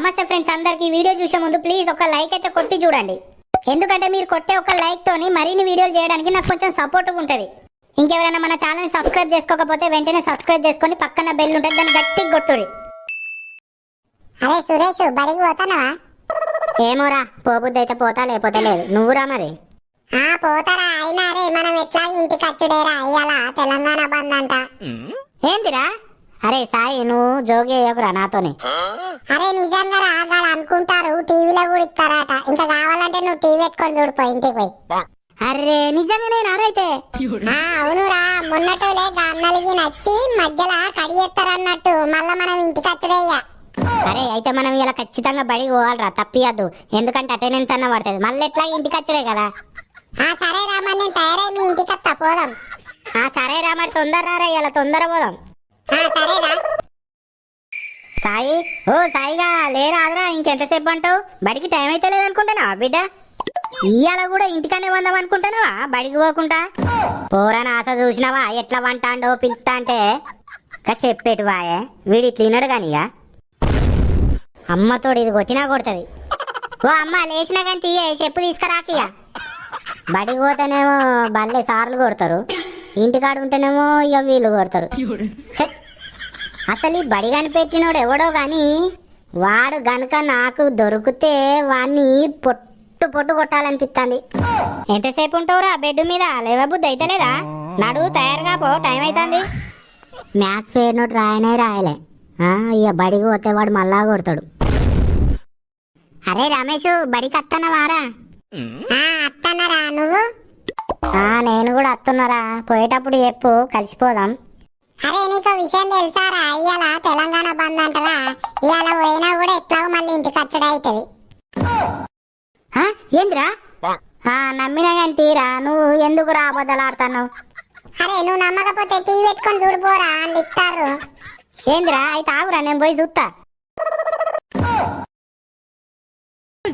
నమస్తే ఫ్రెండ్స్, అందరికి వీడియో చూసే ముందు ప్లీజ్ ఒక లైక్ అయితే కొట్టి చూడండి. ఎందుకంటే మీరు కొట్టే ఒక లైక్ తోని మరిన్ని వీడియోలు చేయడానికి నాకు కొంచెం సపోర్ట్గా ఉంటుంది. ఇంకెవరైనా మన ఛానల్ సబ్స్క్రైబ్ చేసుకోకపోతే వెంటనే సబ్స్క్రైబ్ చేసుకొని పక్కన బెల్ ఉంటుంది, దాన్ని గట్టిగా కొట్టురి. అరే సురేష్, బడికి పోతానవా? ఏమోరా, పోబుద్ది అయితే పోతా, లేకపోతే లేదు. నువ్వురా మరి? పోతారా? అయినా రే మనం ఎట్లా ఇంటికి వచ్చుడేరా, ఇవాళ తెలంగాణ బంద్ అంట. ఏంటిరా? అరే సాయి, నువ్వు జోగి అయ్యకురా నాతోని. అరే నిజంగా రాగాడు అనుకుంటారు, టీవీలో కూడా ఇస్తారట. ఇంకా కావాలంటే నువ్వు టీవీ పెట్టుకొని చూడిపో ఇంటికి పోయి. అరే నిజంగానే నారైతే? అవునురా, మొన్నటోలే అన్నలిగి నచ్చి మధ్యలో కడిగేస్తారన్నట్టు. మళ్ళా మనం ఇంటికి వచ్చుడేయ్యా. అరే అయితే మనం ఇలా ఖచ్చితంగా బడికి పోవాలరా, తప్పియద్దు. ఎందుకంటే అటెండెన్స్ అన్న పడుతుంది. మళ్ళీ ఎట్లా ఇంటికి వచ్చుడే కదా. సరే రా, మరి నేను తయారై మీ ఇంటికి వస్తా, పోదాం. సరే రా, మరి తొందర రా, ఇలా తొందర పోదాం. సరేరా. సాయి, ఓ సాయిగా లేరాదరా, ఇంకెంతసేపు అంటావు? బడికి టైం అయితే లేదనుకుంటున్నావా బిడ్డ? ఇయ్యాల కూడా ఇంటికనే వందాం అనుకుంటున్నావా బడికి పోకుండా? పోరాని ఆశ చూసినావా ఎట్లా వంటాండో పిలుస్తా అంటే చెప్పేటి వాయే. వీడి తినడు కానియా, అమ్మతోడు ఇది కొట్టినా కొడుతుంది. ఓ అమ్మ, లేచినా కానీ తీయ, చెప్పు తీసుకురాకియా. బడికి పోతేనేమో బల్లే సార్లు కొడతారు, ఇంటికాడు ఉంటేనేమో ఇక వీళ్ళు కొడతారు. అసలు ఈ బడి కనిపెట్టినోడు ఎవడో కానీ వాడు గనుక నాకు దొరికితే వాడిని పొట్టు పొట్టు కొట్టాలనిపిస్తుంది. ఎంతసేపు ఉంటావురా బెడ్ మీద? లేవబుద్ధి అయితే లేదా? నడు, తయారుగా పో, టైం అవుతుంది. మ్యాథ్స్ ఫెయిర్ నోట్ రాయనే రాయలే, ఇక బడికి పోతే వాడు మళ్ళా కొడతాడు. అరే రమేష్, బడికి వస్తున్నావారా? అత్తన్నరా, నువ్వు? నేను కూడా వస్తున్నారా. పోయేటప్పుడు చెప్పు, కలిసిపోదాం. అరే నీకు విషయం తెలుసారా, ఇవాళ తెలంగాణ బంద్ అంటరా. ఇవాళ పోయినా కూడా ఎట్లాగో మళ్ళీ ఇంటికి వచ్చుడే అవుతుంది. ఏంద్రా? నమ్మినా కానీ తీరా, నువ్వు ఎందుకు రా అబద్ధాలాడుతాను? అరే నువ్వు నమ్మకపోతే టీవీ పెట్టుకొని చూడిపోరా, వాళ్ళు ఇస్తారు. ఏంద్రా? అయితే ఆగురా, నేను పోయి చూస్తా.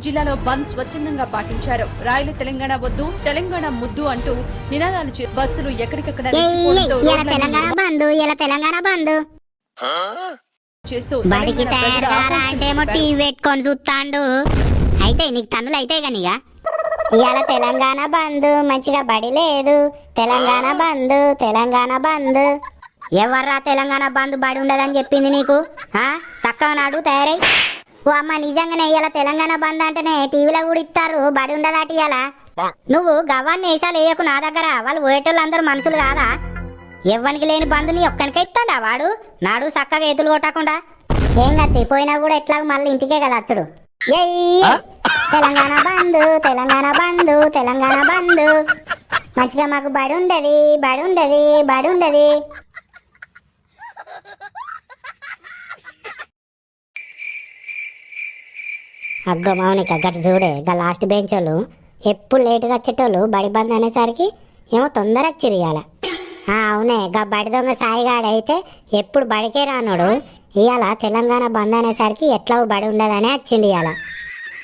జిల్లాలో బంద్ స్వచ్ఛందంగా పాటించారు. రాయలు తెలంగాణ వద్దు, తెలంగాణ ముద్దు అంటూ నినాదాలు బస్సులు ఎక్కడికక్కడ తెలంగాణ బంధు, ఇలా తెలంగాణ బంధు చేస్తూ బడికి తయారుగా అంటే ఏమో టీవీ పెట్టుకొని చూస్తాండు. అయితే నీకు తన్నులు అయితే కానీ ఇవాళ తెలంగాణ బంధు, మంచిగా బడి లేదు. తెలంగాణ బంధు, తెలంగాణ బంధు. ఎవర్రా తెలంగాణ బంధు బడి ఉండదని చెప్పింది నీకు? చక్కగా నాడు తయారై. ఓ అమ్మ, నిజంగానే ఇవాళ తెలంగాణ బంద్ అంటేనే టీవీలో కూడా ఇస్తారు, బడి ఉండదాట ఇవాళ. నువ్వు గవ్వాన్ని వేషాలు వేయకు నా దగ్గర. వాళ్ళు పోయేటోళ్ళు అందరూ మనుషులు కాదా? ఎవ్వనికి లేని బంధు నీ ఒక్కనికే ఇస్తాడా వాడు? నాడు చక్కగా ఎతులు కొట్టకుండా. ఏం కత్తి పోయినా కూడా ఎట్లాగో మళ్ళీ ఇంటికే కదా అచ్చుడు. తెలంగాణ బంధు, తెలంగాణ బంధు, తెలంగాణ బంధు. మంచిగా మాకు బడి ఉండదు, బడి ఉండదు, బడి ఉండదు. అగ్గ మౌనిక గట్టు చూడే, గా లాస్ట్ బెంచ్ వాళ్ళు ఎప్పుడు లేటుగా వచ్చేటోళ్ళు బడి బంద్ అనేసరికి ఏమో తొందర వచ్చిరు ఇవాళ. అవునే, గా బడి దొంగ సాయిగాడు అయితే ఎప్పుడు బడికే రానుడు. ఇవాళ తెలంగాణ బంద్ అనేసరికి ఎట్లా బడి ఉండదనే వచ్చిండు ఇవాళ.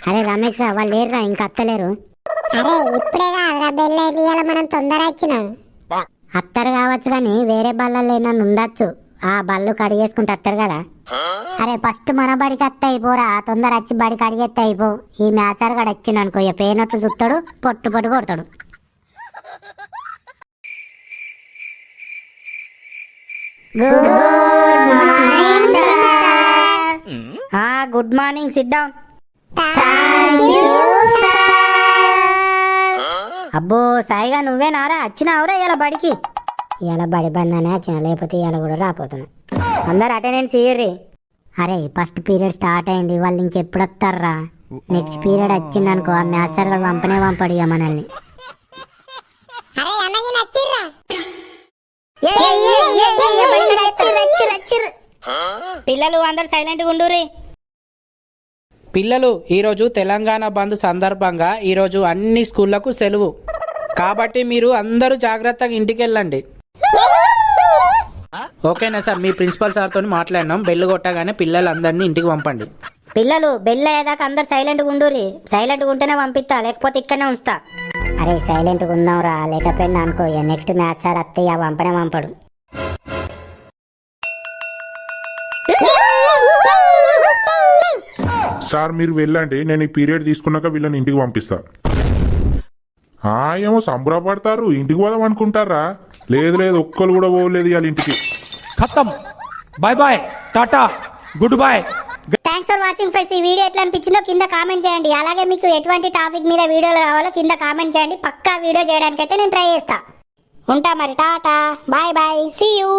అరే రమేష్ గా వాళ్ళు లేరురా, ఇంకా అత్తలేరు. అరే ఇప్పుడే కాదురా బెల్ అయింది, ఇవాళ మనం తొందర వచ్చినాం. అత్తరు కావచ్చు కానీ వేరే బళ్ళల్లో నన్ను ఉండొచ్చు. ఆ బళ్ళు కడిగేసుకుంటే అత్తరు కదా. అరే ఫస్ట్ మన బడికి అత్త అయిపోరా, తొందర వచ్చి బడికి అడిగెత్త అయిపో. ఈ మ్యాచర్ గడ వచ్చిండు అనుకో, ఇక పేనట్లు చుట్టాడు, పొట్టు పొట్టు కొడతాడు. Good morning, SIT down. అబ్బో సాయిగా నువ్వేనారా వచ్చినావురా ఇలా బడికి? ఇలా బడి బందనే వచ్చిన, లేకపోతే ఇలా కూడా రాపోతున్నా. అందరు అటెండెన్స్ ఇయ్యర్రి. అరే ఫస్ట్ పీరియడ్ స్టార్ట్ అయింది, వాళ్ళు ఇంకెప్పుడు వస్తారా? నెక్స్ట్ పీరియడ్ వచ్చింది అనుకో, ఆ మాస్టర్ గారు పంపనే పంపడు ఇక మనల్ని. పిల్లలు అందరు సైలెంట్ గా ఉండుర్రి. పిల్లలు, ఈరోజు తెలంగాణ బంద్ సందర్భంగా ఈరోజు అన్ని స్కూళ్లకు సెలవు కాబట్టి మీరు అందరూ జాగ్రత్తగా ఇంటికి వెళ్ళండి. ఓకేనా సార్? మీ ప్రిన్సిపల్ సార్తో మాట్లాడినాం, బెల్ కొట్టగానే పిల్లలందరినీ ఇంటికి పంపండి. పిల్లలు బెల్ అయ్యేదాకా అందరు సైలెంట్ గా ఉండుర్రి. సైలెంట్ గా ఉంటేనే పంపిస్తా, లేకపోతే ఇక్కడనే ఉంచుతా. అరే సైలెంట్ గా ఉందాం రా, లేకపోయినా అనుకో నెక్స్ట్ మ్యాచ్ సార్ అత్తయ్య పంపనే పంపడు. సార్ మీరు వెళ్ళండి, నేను ఈ పీరియడ్ తీసుకున్నాక వీళ్ళని ఇంటికి పంపిస్తా. ఏమో సంబరపడతారు, ఇంటికి పోదాం అనుకుంటారా? లేదు లేదు, ఒక్కరు కూడా పోలేదు వాళ్ళ ఇంటికి. खत्म bye bye tata good bye. Thanks for watching friends. ఈ వీడియో ఎట్లా అనిపించిందో కింద కామెంట్ చేయండి. అలాగే మీకు ఎటువంటి టాపిక్ మీద వీడియోలు కావాలో కింద కామెంట్ చేయండి. పక్కా వీడియో చేయడానికైతే నేను ట్రై చేస్తా. ఉంటా మరి, tata bye bye, see you.